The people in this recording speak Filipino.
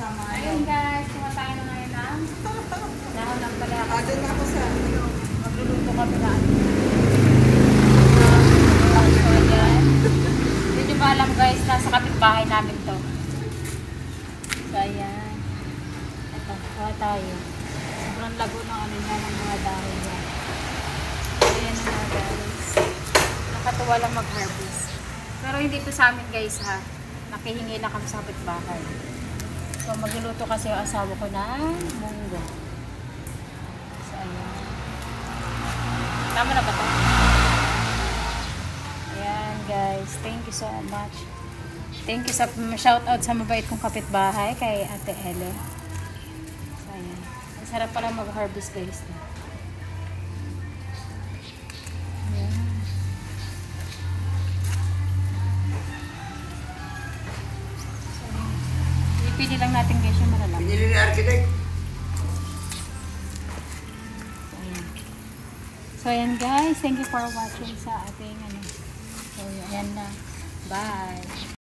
Ayun guys, kuha tayo na ngayon ng dahon ng palaka. Doon ako sa Magluluto kami na ano. So ayan. Hindi nyo ba alam guys, nasa kapitbahay namin to. So ayan. Ito, kuha tayo. Sobrang lago ng ano niya, ng mga dahon niya. Ayan na nga guys. Nakatuwa lang mag-harvest. Pero hindi to sa amin guys ha. Nakihingi na kami sa kapitbahay. So magluluto kasi yung asawa ko ng munggo. So ayan. Tama na ba ito? Ayan guys. Thank you so much. Thank you sa shoutout sa mabait kong kapitbahay kay Ate Ele. So ayan. Ang sarap pala mag-harvest guys. Pili lang natin guys yung malalaki. Pinili ni architect. So ayan guys, thank you for watching sa ating ano. So ayan na. Bye.